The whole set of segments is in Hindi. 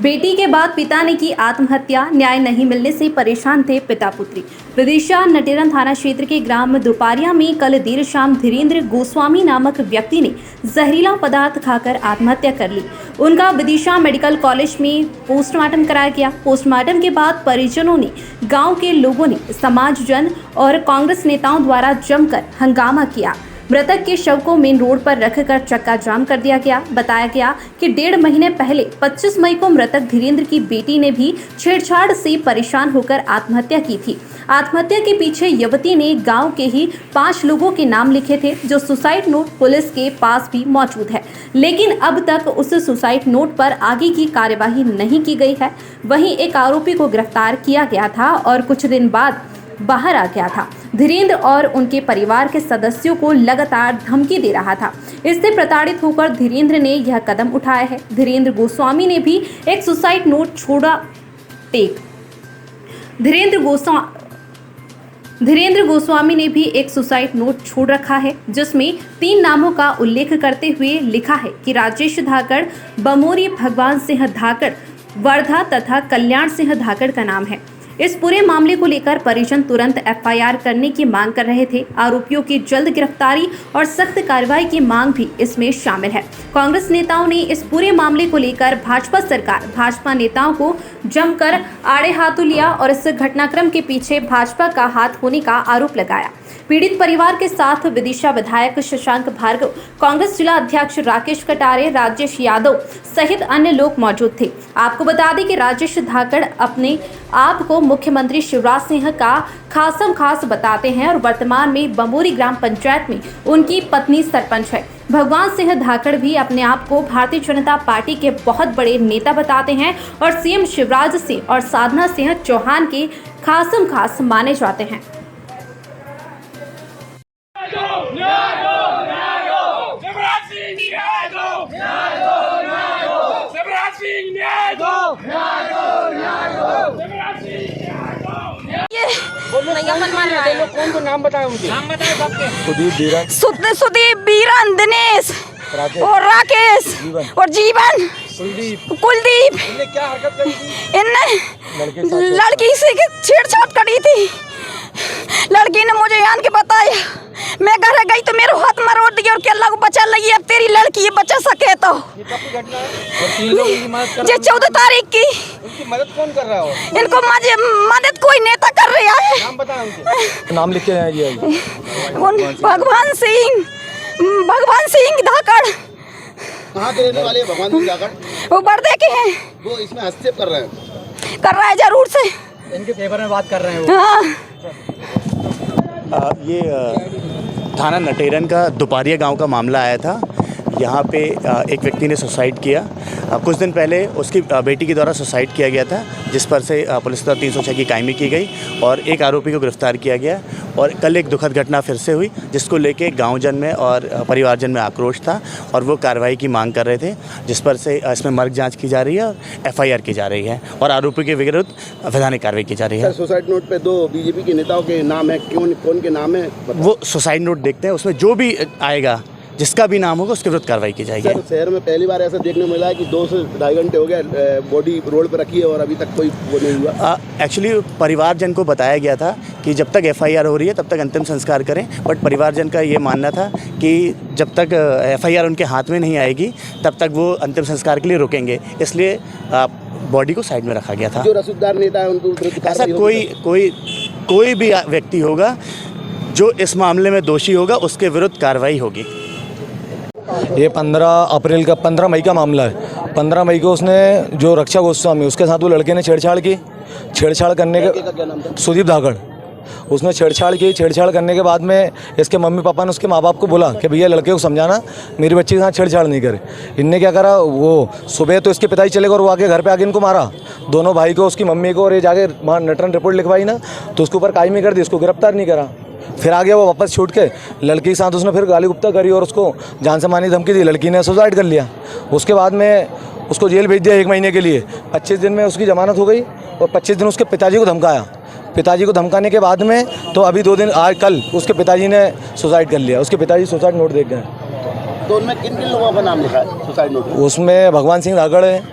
बेटी के बाद पिता ने की आत्महत्या, न्याय नहीं मिलने से परेशान थे पिता पुत्री। विदिशा नटेरन थाना क्षेत्र के ग्राम दुपारिया में कल देर शाम धीरेन्द्र गोस्वामी नामक व्यक्ति ने जहरीला पदार्थ खाकर आत्महत्या कर ली। उनका विदिशा मेडिकल कॉलेज में पोस्टमार्टम कराया गया। पोस्टमार्टम के बाद परिजनों ने, गांव के लोगों ने, समाजजन और कांग्रेस नेताओं द्वारा जमकर हंगामा किया। मृतक के शव को मेन रोड पर रखकर चक्का जाम कर दिया गया। बताया गया कि 1.5 महीने पहले 25 मई को मृतक धीरेन्द्र की बेटी ने भी छेड़छाड़ से परेशान होकर आत्महत्या की थी। आत्महत्या के पीछे युवती ने गांव के ही 5 लोगों के नाम लिखे थे, जो सुसाइड नोट पुलिस के पास भी मौजूद है, लेकिन अब तक उस सुसाइड नोट पर आगे की कार्यवाही नहीं की गई है। वहीं एक आरोपी को गिरफ्तार किया गया था और कुछ दिन बाद बाहर आ गया था। धीरेन्द्र और उनके परिवार के सदस्यों को लगातार धमकी दे रहा था। इससे प्रताड़ित होकर धीरेन्द्र ने यह कदम उठाया है। धीरेन्द्र गोस्वामी ने भी एक सुसाइड नोट छोड़ा। धीरेन्द्र गोस्वामी ने भी एक सुसाइड नोट छोड़ रखा है, जिसमें 3 नामों का उल्लेख करते हुए लिखा है कि राजेश धाकड़, बमोरी भगवान सिंह धाकड़, वर्धा तथा कल्याण सिंह धाकड़ का नाम है। इस पूरे मामले को लेकर परिजन तुरंत एफआईआर करने की मांग कर रहे थे। आरोपियों की जल्द गिरफ्तारी और सख्त कार्रवाई की मांग भी इसमें शामिल है। कांग्रेस नेताओं ने इस पूरे मामले को लेकर भाजपा सरकार, भाजपा नेताओं को जमकर आड़े हाथों लिया और इस घटनाक्रम के पीछे भाजपा का हाथ होने का आरोप लगाया। पीड़ित परिवार के साथ विदिशा विधायक शशांक भार्गव, कांग्रेस जिला अध्यक्ष राकेश कटारे, राजेश यादव सहित अन्य लोग मौजूद थे। आपको बता दें कि राजेश धाकड़ अपने आप को मुख्यमंत्री शिवराज सिंह का खासम खास बताते हैं और वर्तमान में बमोरी ग्राम पंचायत में उनकी पत्नी सरपंच है। भगवान सिंह धाकड़ भी अपने आप को भारतीय जनता पार्टी के बहुत बड़े नेता बताते हैं और सीएम शिवराज सिंह और साधना सिंह चौहान के खासम खास माने जाते हैं। कौन नाम बताए उनके? नाम बताए सबके। सुदीप, बीरन, दिनेश और राकेश और जीवन, कुलदीप। इनने क्या हरकत करी थी? इनने लड़की से छेड़छाड़ करी थी। लड़की ने मुझे आन के बताया, मैं घर गई तो मेरे हाथ मरोड़ दिया और क्या अल्लाह को बचा लगी। अब तेरी लड़की ये बचा सके तो। ये कब की घटना है? और 3 लोग इनकी मदद कर रहे हैं। 14 तारीख की। इनकी मदद कौन कर रहा है? इनको मदद कोई नेता कर रहा है। नाम बताएं उनके। नाम लिख के आइए। भगवान सिंह धाकड़। कहाँ के रहने वाले हैं भगवान सिंह धाकड़? वो बर्दे के हैं। वो इसमें हस्तक्षेप कर रहे हैं? कर रहा है जरूर से। इनके फेवर में बात कर रहे हैं वो। हाँ। ये थाना नटेरन का दुपारिया गांव का मामला आया था। यहाँ पे एक व्यक्ति ने सुसाइड किया। कुछ दिन पहले उसकी बेटी के द्वारा सुसाइड किया गया था, जिस पर से पुलिस द्वारा 306 की कायमी की गई और एक आरोपी को गिरफ्तार किया गया। और कल एक दुखद घटना फिर से हुई, जिसको लेके गांवजन में और परिवारजन में आक्रोश था और वो कार्रवाई की मांग कर रहे थे, जिस पर से इसमें मर्ग जांच की जा रही है और एफआईआर की जा रही है और आरोपी के विरुद्ध वैधानिक कार्रवाई की जा रही है। सुसाइड नोट पे 2 बीजेपी के नेताओं के नाम है, कौन के नाम है? वो सुसाइड नोट देखते हैं, उसमें जो भी आएगा, जिसका भी नाम होगा, उसके विरुद्ध कार्रवाई की जाएगी। सर, शहर में पहली बार ऐसा देखने को मिला है कि 2 से ढाई घंटे हो गए बॉडी रोड पर रखी है और अभी तक कोई वो नहीं हुआ। एक्चुअली परिवारजन को बताया गया था कि जब तक एफआईआर हो रही है तब तक अंतिम संस्कार करें, बट परिवारजन का ये मानना था कि जब तक एफआईआर उनके हाथ में नहीं आएगी तब तक वो अंतिम संस्कार के लिए रुकेंगे, इसलिए बॉडी को साइड में रखा गया था। जो रसूखदार नेता है उनको ऐसा कोई भी व्यक्ति होगा जो इस मामले में दोषी होगा, उसके विरुद्ध कार्रवाई होगी। ये 15 मई का मामला है। 15 मई को उसने जो रक्षा गोस्वामी, उसके साथ वो लड़के ने छेड़छाड़ की। छेड़छाड़ करने के सुदीप धाकड़, उसने छेड़छाड़ करने के बाद में इसके मम्मी पापा ने उसके माँ बाप को बोला कि भैया लड़के को समझाना, मेरी बच्ची के साथ छेड़छाड़ नहीं करे। इनने क्या करा, वो सुबह तो इसके पिताजी चले गए और वो आके घर पे आके इनको मारा, दोनों भाई को, उसकी मम्मी को। और ये जाके वहाँ नटरन रिपोर्ट लिखवाई ना, तो उसके ऊपर कायमी कर दी, उसको गिरफ्तार नहीं करा। फिर आ गया वो वापस छूट के, लड़की के साथ उसने फिर गाली गुप्ता करी और उसको जान से मारने की धमकी दी। लड़की ने सुसाइड कर लिया। उसके बाद में उसको जेल भेज दिया 1 महीने के लिए। 25 दिन में उसकी जमानत हो गई और 25 दिन उसके पिताजी को धमकाया। पिताजी को धमकाने के बाद में तो अभी 2 दिन आज कल उसके पिताजी ने सुसाइड कर लिया। उसके पिताजी सुसाइड नोट देख गए। तो उनमें किन किन लोगों का नाम लिखा है सुसाइड नोट? उसमें भगवान सिंह धाकड़ है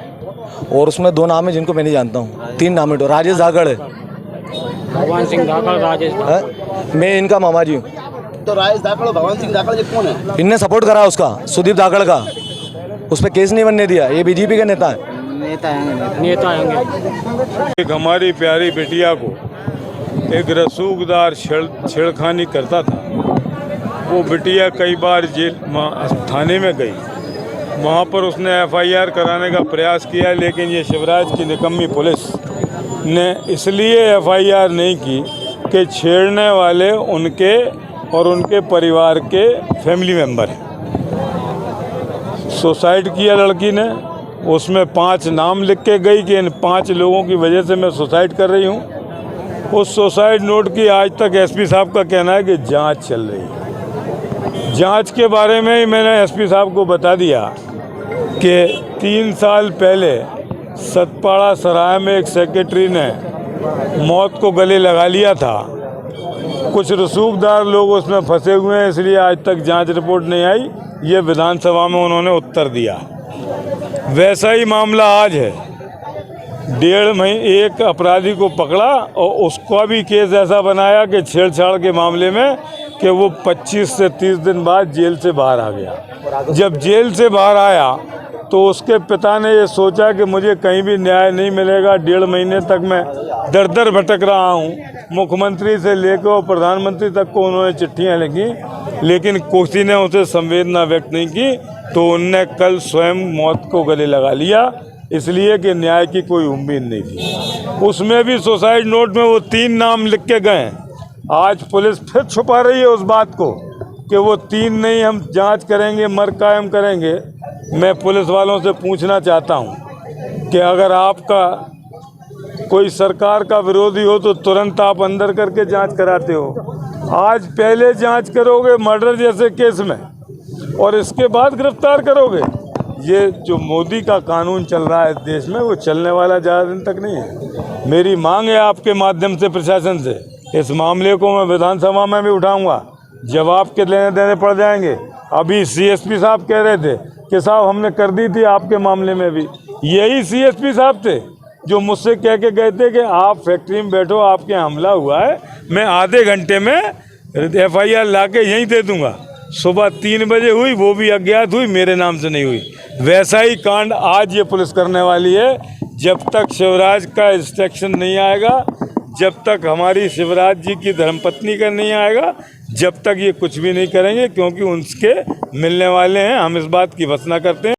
और उसमें 2 नाम है जिनको मैं नहीं जानता हूँ, 3 नाम है। राजेश धाकड़ है, भगवान सिंह धाकड़, राजेश मैं इनका मामा जी हूँ। तो राजेश धाकड़ और भगवान सिंह धाकड़ ये कौन है? इनने सपोर्ट करा उसका, सुदीप धाकड़ का, उस पर केस नहीं बनने दिया। ये बीजेपी के नेता है। नेता आएंगे। एक हमारी प्यारी बिटिया को एक रसूखदार छेड़खानी करता था। वो बिटिया कई बार जेल थाने में गई, वहाँ पर उसने FIR कराने का प्रयास किया, लेकिन ये शिवराज की निकम्मी पुलिस ने इसलिए FIR नहीं की कि छेड़ने वाले उनके और उनके परिवार के फैमिली मेंबर हैं। सुसाइड किया लड़की ने, उसमें 5 नाम लिख के गई कि इन 5 लोगों की वजह से मैं सुसाइड कर रही हूँ। उस सुसाइड नोट की आज तक SP साहब का कहना है कि जांच चल रही है। जांच के बारे में ही मैंने SP साहब को बता दिया कि 3 साल पहले सतपाड़ा सराय में एक सेक्रेटरी ने मौत को गले लगा लिया था। कुछ रसूखदार लोग उसमें फंसे हुए हैं, इसलिए आज तक जांच रिपोर्ट नहीं आई। ये विधानसभा में उन्होंने उत्तर दिया। वैसा ही मामला आज है। 1.5 महीने एक अपराधी को पकड़ा और उसका भी केस ऐसा बनाया कि छेड़छाड़ के मामले में कि वो 25 से 30 दिन बाद जेल से बाहर आ गया। जब जेल से बाहर आया तो उसके पिता ने ये सोचा कि मुझे कहीं भी न्याय नहीं मिलेगा। 1.5 महीने तक मैं दर दर भटक रहा हूँ। मुख्यमंत्री से लेकर और प्रधानमंत्री तक को उन्होंने चिट्ठियाँ लिखी, लेकिन किसी ने उसे संवेदना व्यक्त नहीं की। तो उनने कल स्वयं मौत को गले लगा लिया, इसलिए कि न्याय की कोई उम्मीद नहीं थी। उसमें भी सुसाइड नोट में वो 3 नाम लिख के गए। आज पुलिस फिर छुपा रही है उस बात को कि वो 3 नहीं, हम जांच करेंगे, मर्ग कायम करेंगे। मैं पुलिस वालों से पूछना चाहता हूं कि अगर आपका कोई सरकार का विरोधी हो तो तुरंत आप अंदर करके जांच कराते हो। आज पहले जांच करोगे मर्डर जैसे केस में और इसके बाद गिरफ्तार करोगे। ये जो मोदी का कानून चल रहा है देश में, वो चलने वाला ज़्यादा दिन तक नहीं है। मेरी मांग है आपके माध्यम से प्रशासन से, इस मामले को मैं विधानसभा में भी उठाऊंगा, जवाब के लेने देने पड़ जाएंगे। अभी CSP साहब कह रहे थे कि साहब हमने कर दी थी आपके मामले में भी। यही CSP साहब थे जो मुझसे कह के गए थे कि आप फैक्ट्री में बैठो, आपके यहाँ हमला हुआ है, मैं आधे घंटे में FIR ला के यहीं दे दूँगा। सुबह 3 बजे हुई, वो भी अज्ञात हुई, मेरे नाम से नहीं हुई। वैसा ही कांड आज ये पुलिस करने वाली है। जब तक शिवराज का इंस्ट्रक्शन नहीं आएगा, जब तक हमारी शिवराज जी की धर्मपत्नी का नहीं आएगा, जब तक ये कुछ भी नहीं करेंगे, क्योंकि उनके मिलने वाले हैं। हम इस बात की भर्त्सना करते हैं।